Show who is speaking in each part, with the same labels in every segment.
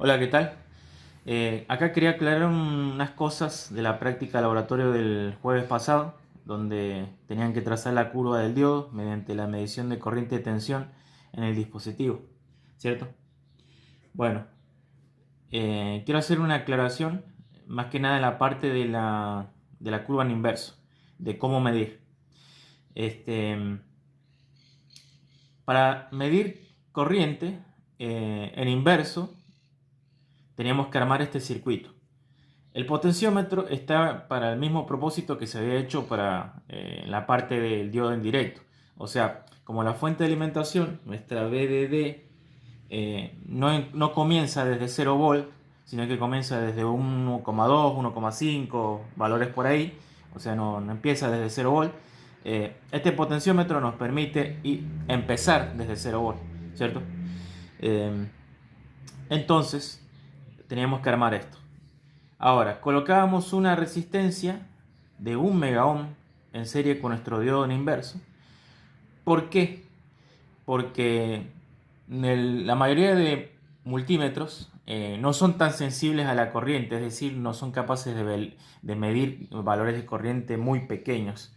Speaker 1: Hola, ¿qué tal? Acá quería aclarar unas cosas de la práctica laboratorio del jueves pasado, donde tenían que trazar la curva del diodo mediante la medición de corriente de tensión en el dispositivo, ¿cierto? Bueno, quiero hacer una aclaración, más que nada en la parte de la curva en inverso, de cómo medir. Este, para medir corriente en inverso, teníamos que armar este circuito. El potenciómetro está para el mismo propósito que se había hecho para la parte del diodo en directo. O sea, como la fuente de alimentación, nuestra VDD, no comienza desde 0 volt, sino que comienza desde 1,2, 1,5, valores por ahí. O sea, no empieza desde 0 volt. Este potenciómetro nos permite empezar desde 0 volt, ¿cierto? Eh, entonces, teníamos que armar esto. Ahora, colocábamos una resistencia de 1 mega ohm en serie con nuestro diodo en inverso. ¿Por qué? Porque la mayoría de multímetros no son tan sensibles a la corriente, es decir, no son capaces de medir valores de corriente muy pequeños,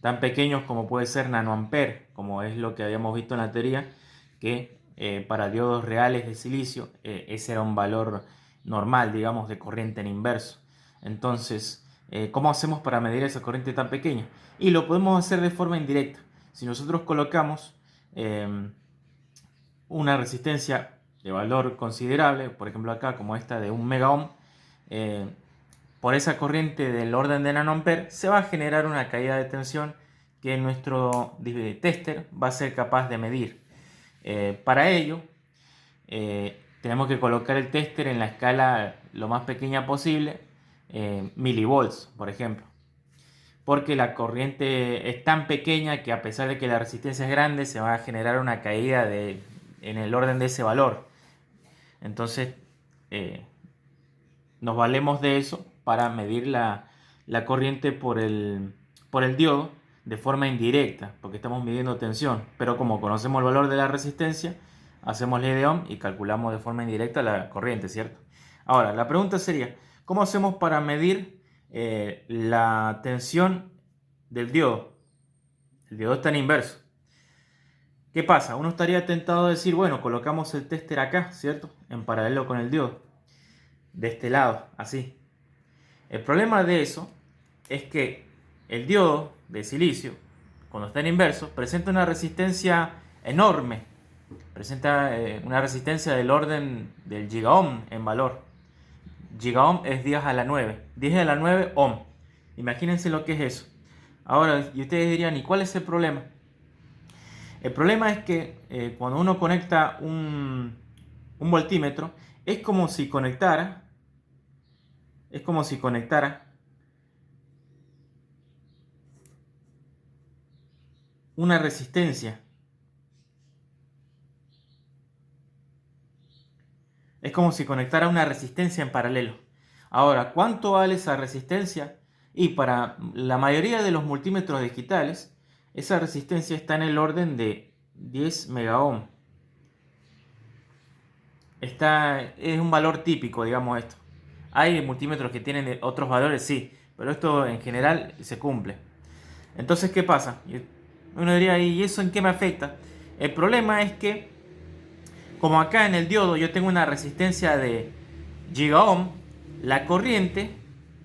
Speaker 1: tan pequeños como puede ser nanoampere, como es lo que habíamos visto en la teoría, que para diodos reales de silicio ese era un valor normal, digamos, de corriente en inverso. Entonces, ¿cómo hacemos para medir esa corriente tan pequeña? Y lo podemos hacer de forma indirecta. Si nosotros colocamos una resistencia de valor considerable, por ejemplo acá como esta de 1 mega ohm, eh, por esa corriente del orden de nanoampere se va a generar una caída de tensión que nuestro tester va a ser capaz de medir. Para ello, tenemos que colocar el tester en la escala lo más pequeña posible, milivolts, por ejemplo. Porque la corriente es tan pequeña que a pesar de que la resistencia es grande, se va a generar una caída en el orden de ese valor. Entonces, eh, nos valemos de eso para medir la corriente por el diodo de forma indirecta, porque estamos midiendo tensión. Pero como conocemos el valor de la resistencia, hacemos ley de Ohm y calculamos de forma indirecta la corriente, ¿cierto? Ahora, la pregunta sería, ¿cómo hacemos para medir la tensión del diodo? El diodo está en inverso. ¿Qué pasa? Uno estaría tentado a decir, bueno, colocamos el tester acá, ¿cierto? En paralelo con el diodo. De este lado, así. El problema de eso es que el diodo de silicio, cuando está en inverso, presenta una resistencia enorme. Presenta una resistencia del orden del gigaohm en valor. Gigaohm es 10 a la 9. 10 a la 9 ohm. Imagínense lo que es eso. Ahora, y ustedes dirían, ¿y cuál es el problema? El problema es que cuando uno conecta un voltímetro, es como si conectara, es como si conectara una resistencia. Es como si conectara una resistencia en paralelo. Ahora, ¿cuánto vale esa resistencia? Y para la mayoría de los multímetros digitales, esa resistencia está en el orden de 10 mega ohm. Es un valor típico, digamos esto. Hay multímetros que tienen otros valores, sí, pero esto en general se cumple. Entonces, ¿qué pasa? Uno diría, ¿y eso en qué me afecta? El problema es que, como acá en el diodo yo tengo una resistencia de gigaohm, la corriente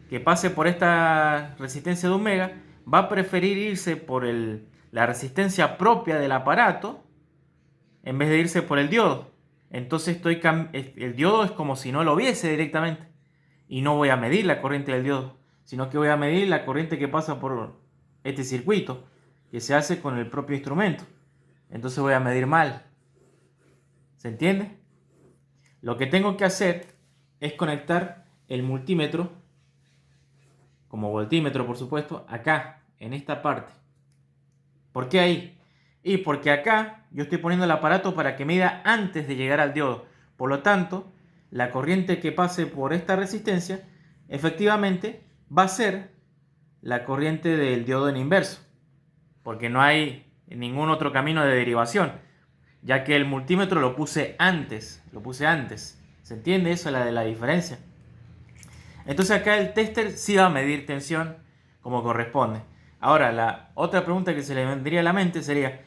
Speaker 1: que pase por esta resistencia de 1 mega va a preferir irse por la resistencia propia del aparato en vez de irse por el diodo. Entonces el diodo es como si no lo viese directamente y no voy a medir la corriente del diodo, sino que voy a medir la corriente que pasa por este circuito que se hace con el propio instrumento. Entonces voy a medir mal. ¿Se entiende? Lo que tengo que hacer es conectar el multímetro, como voltímetro por supuesto, acá, en esta parte. ¿Por qué ahí? Y porque acá yo estoy poniendo el aparato para que mida antes de llegar al diodo. Por lo tanto, la corriente que pase por esta resistencia efectivamente va a ser la corriente del diodo en inverso. Porque no hay ningún otro camino de derivación. Ya que el multímetro lo puse antes. ¿Se entiende eso, la de la diferencia? Entonces acá el tester sí va a medir tensión como corresponde. Ahora, la otra pregunta que se le vendría a la mente sería,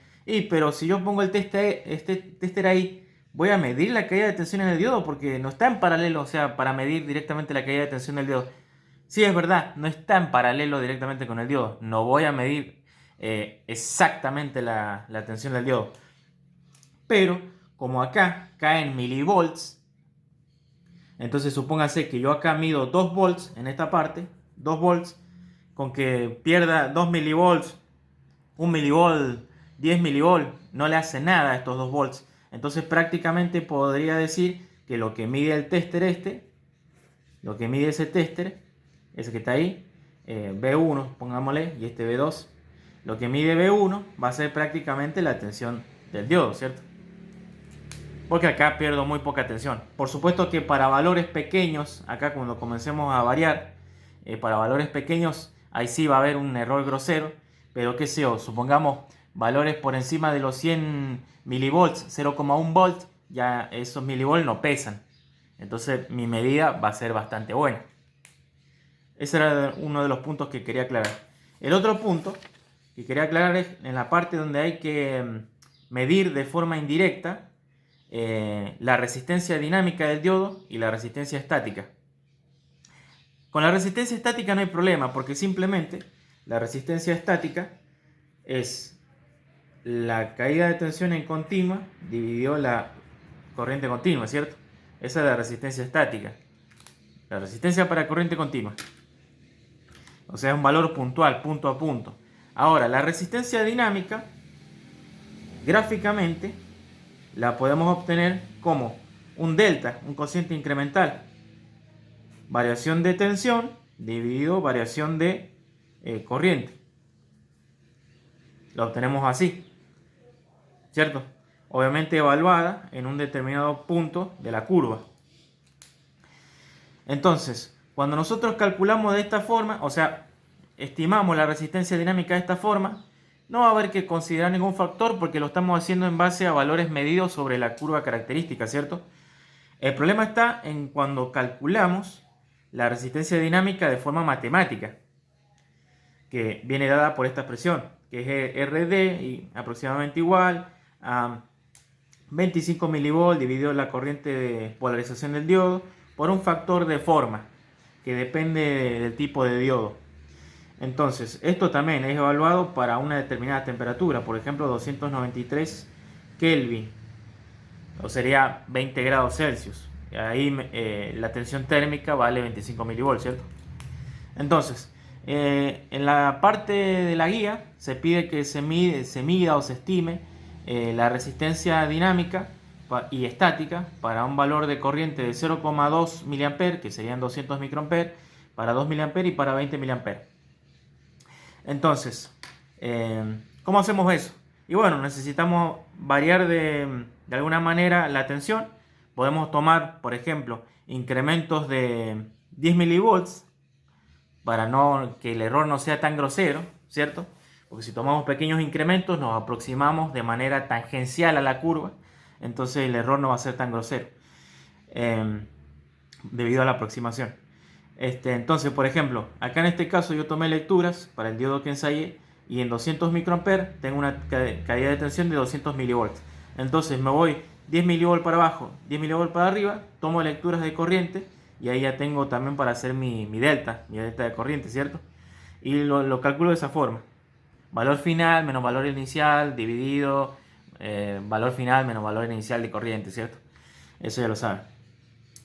Speaker 1: pero si yo pongo el este tester ahí, voy a medir la caída de tensión en el diodo porque no está en paralelo, o sea, para medir directamente la caída de tensión del diodo. Sí, es verdad, no está en paralelo directamente con el diodo. No voy a medir exactamente la tensión del diodo. Pero, como acá cae en milivolts, entonces supóngase que yo acá mido 2 volts en esta parte, 2 volts, con que pierda 2 milivolts, 1 milivolt, 10 milivolt, no le hace nada a estos 2 volts. Entonces prácticamente podría decir que lo que mide el tester lo que mide ese tester, ese que está ahí, B1, pongámosle, y este B2, lo que mide B1 va a ser prácticamente la tensión del diodo, ¿cierto? Porque acá pierdo muy poca tensión. Por supuesto que para valores pequeños, acá cuando comencemos a variar, para valores pequeños, ahí sí va a haber un error grosero, pero qué sé yo, supongamos valores por encima de los 100 milivolts, 0,1 volt, ya esos milivolts no pesan. Entonces mi medida va a ser bastante buena. Ese era uno de los puntos que quería aclarar. El otro punto que quería aclarar es en la parte donde hay que medir de forma indirecta la resistencia dinámica del diodo y la resistencia estática. Con la resistencia estática no hay problema porque simplemente la resistencia estática es la caída de tensión en continua dividido la corriente continua, ¿cierto? Esa es la resistencia estática. La resistencia para corriente continua. O sea, es un valor puntual, punto a punto. Ahora, la resistencia dinámica, gráficamente, la podemos obtener como un delta, un cociente incremental. Variación de tensión dividido variación de corriente. Lo obtenemos así, ¿cierto? Obviamente evaluada en un determinado punto de la curva. Entonces, cuando nosotros calculamos de esta forma, o sea, estimamos la resistencia dinámica de esta forma, no va a haber que considerar ningún factor porque lo estamos haciendo en base a valores medidos sobre la curva característica, ¿cierto? El problema está en cuando calculamos la resistencia dinámica de forma matemática, que viene dada por esta expresión, que es RD y aproximadamente igual a 25 milivolts dividido la corriente de polarización del diodo por un factor de forma que depende del tipo de diodo. Entonces, esto también es evaluado para una determinada temperatura, por ejemplo 293 Kelvin, o sería 20 grados Celsius. Ahí la tensión térmica vale 25 milivolts, ¿cierto? Entonces, en la parte de la guía se pide que se mida o se estime la resistencia dinámica y estática para un valor de corriente de 0,2 mA, que serían 200 microamperes, para 2 mA y para 20 mA. Entonces, ¿cómo hacemos eso? Y bueno, necesitamos variar de alguna manera la tensión. Podemos tomar, por ejemplo, incrementos de 10 milivolts para que el error no sea tan grosero, ¿cierto? Porque si tomamos pequeños incrementos nos aproximamos de manera tangencial a la curva, entonces el error no va a ser tan grosero debido a la aproximación. Entonces, por ejemplo, acá en este caso yo tomé lecturas para el diodo que ensayé y en 200 microamperes tengo una caída de tensión de 200 milivolts. Entonces me voy 10 milivolts para abajo, 10 milivolts para arriba, tomo lecturas de corriente y ahí ya tengo también para hacer mi delta de corriente, ¿cierto? Y lo calculo de esa forma. Valor final menos valor inicial dividido valor final menos valor inicial de corriente, ¿cierto? Eso ya lo saben.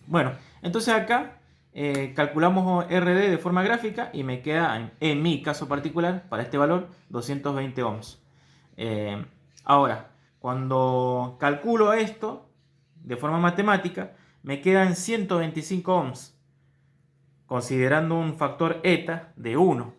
Speaker 1: Bueno, entonces acá calculamos RD de forma gráfica y me queda, en mi caso particular, para este valor, 220 ohms. Ahora, cuando calculo esto de forma matemática, me quedan 125 ohms, considerando un factor eta de 1.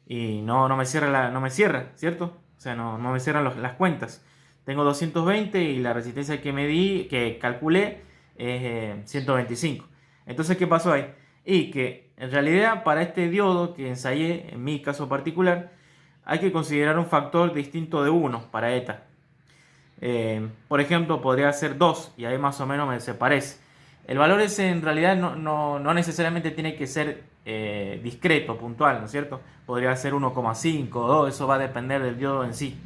Speaker 1: Y no me cierra, ¿cierto? O sea, no me cierran las cuentas. Tengo 220 y la resistencia que calculé es 125. Entonces, ¿qué pasó ahí? Y que en realidad para este diodo que ensayé, en mi caso particular, hay que considerar un factor distinto de 1 para eta. Por ejemplo, podría ser 2 y ahí más o menos se parece. El valor ese en realidad no necesariamente tiene que ser discreto, puntual, ¿no es cierto? Podría ser 1,5 o 2, eso va a depender del diodo en sí.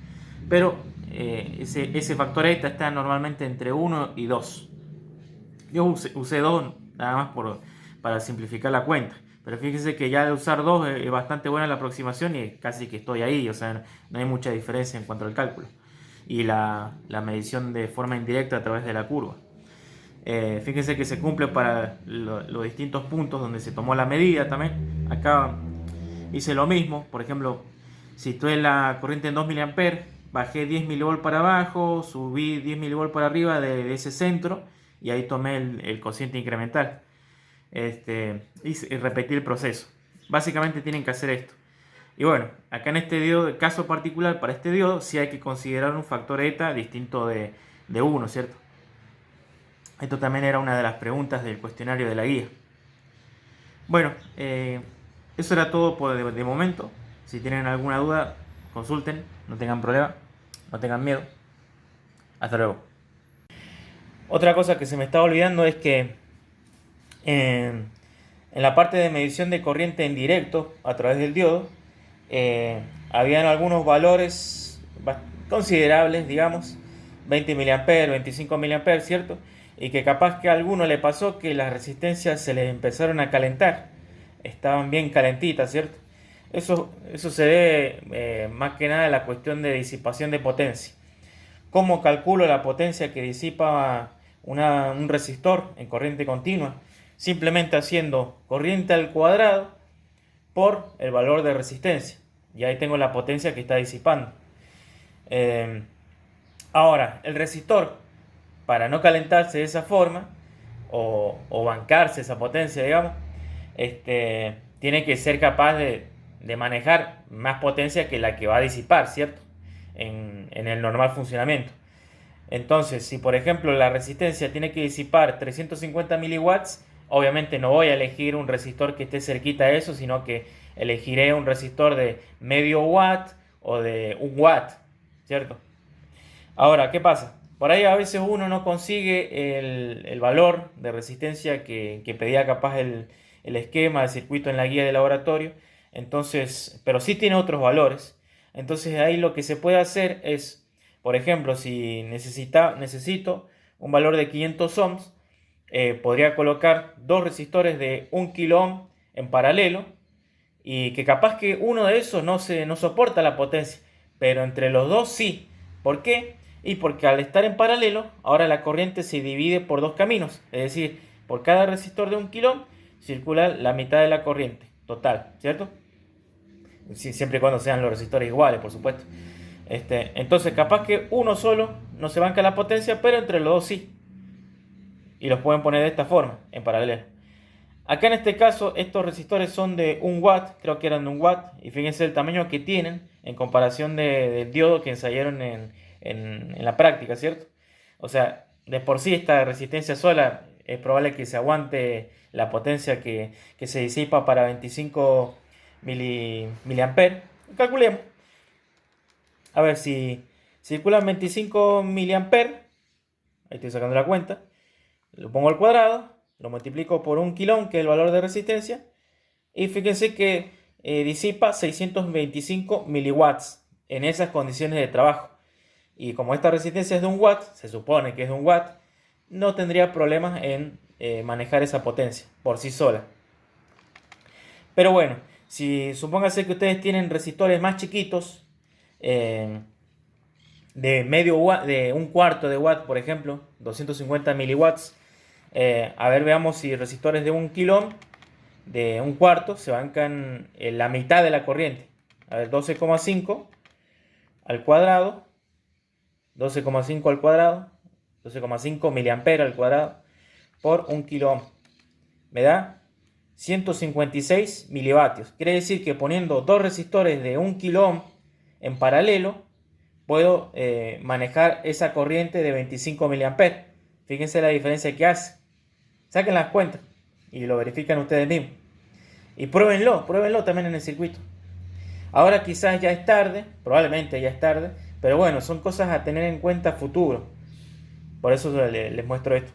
Speaker 1: Pero ese factor eta está normalmente entre 1 y 2. Yo usé 2 nada más para simplificar la cuenta. Pero fíjense que ya al usar 2 es bastante buena la aproximación y casi que estoy ahí, o sea, no hay mucha diferencia en cuanto al cálculo. Y la medición de forma indirecta a través de la curva. Fíjense que se cumple para los distintos puntos donde se tomó la medida también. Acá hice lo mismo, por ejemplo, situé la corriente en 2 mA, bajé 10 mV para abajo, subí 10 mV para arriba de ese centro y ahí tomé el cociente incremental y repetí el proceso. Básicamente tienen que hacer esto. Y bueno, acá en este diodo, caso particular para este diodo, sí hay que considerar un factor eta distinto de 1, ¿cierto? Esto también era una de las preguntas del cuestionario de la guía. Bueno, eso era todo de momento. Si tienen alguna duda, consulten, no tengan problema, no tengan miedo. Hasta luego. Otra cosa que se me estaba olvidando es que en la parte de medición de corriente en directo a través del diodo, habían algunos valores considerables, digamos, 20 mA, 25 mA, ¿cierto? Y que capaz que a alguno le pasó que las resistencias se les empezaron a calentar, estaban bien calentitas, ¿cierto? Eso se debe más que nada a la cuestión de disipación de potencia. ¿Cómo calculo la potencia que disipa un resistor en corriente continua? Simplemente haciendo corriente al cuadrado por el valor de resistencia. Y ahí tengo la potencia que está disipando. Ahora, el resistor, para no calentarse de esa forma, o bancarse esa potencia, digamos, tiene que ser capaz de manejar más potencia que la que va a disipar, ¿cierto? En el normal funcionamiento. Entonces, si por ejemplo la resistencia tiene que disipar 350 miliwatts, obviamente no voy a elegir un resistor que esté cerquita de eso, sino que elegiré un resistor de medio watt o de 1 watt, ¿cierto? Ahora, ¿qué pasa? Por ahí a veces uno no consigue el valor de resistencia que pedía capaz el esquema de circuito en la guía de laboratorio, entonces, pero sí tiene otros valores. Entonces ahí lo que se puede hacer es, por ejemplo, si necesito un valor de 500 ohms, podría colocar dos resistores de 1 kilo ohm en paralelo y que capaz que uno de esos no soporta la potencia, pero entre los dos sí. ¿Por qué? Y porque al estar en paralelo, ahora la corriente se divide por dos caminos, es decir, por cada resistor de 1 kilo ohm circula la mitad de la corriente total, ¿cierto? Siempre y cuando sean los resistores iguales, por supuesto. Entonces, capaz que uno solo no se banca la potencia, pero entre los dos sí. Y los pueden poner de esta forma, en paralelo. Acá en este caso, estos resistores son de 1 watt, creo que eran de 1 watt. Y fíjense el tamaño que tienen en comparación del diodo que ensayaron en la práctica, ¿cierto? O sea, de por sí esta resistencia sola es probable que se aguante la potencia que se disipa para 25 miliamperes. Calculemos. A ver, si circulan 25 miliamperes, ahí estoy sacando la cuenta, lo pongo al cuadrado, lo multiplico por 1 kilo ohm, que es el valor de resistencia, y fíjense que disipa 625 miliwatts en esas condiciones de trabajo. Y como esta resistencia es de 1 watt, se supone que es de 1 watt, no tendría problemas en manejar esa potencia por sí sola. Pero bueno, si supóngase que ustedes tienen resistores más chiquitos, de medio watt, de 1/4 de watt, por ejemplo, 250 miliwatts. A ver, veamos si resistores de 1 kilo ohm, de 1/4, se bancan la mitad de la corriente. A ver, 12,5 al cuadrado, 12,5 al cuadrado, 12,5 miliamperes al cuadrado por 1 kilo ohm. Me da 156 milivatios. Quiere decir que poniendo dos resistores de 1 kilo ohm en paralelo, puedo manejar esa corriente de 25 miliamperes. Fíjense la diferencia que hace. Saquen las cuentas y lo verifican ustedes mismos. Y pruébenlo también en el circuito. Ahora quizás ya es tarde, probablemente ya es tarde, pero bueno, son cosas a tener en cuenta futuro. Por eso les muestro esto.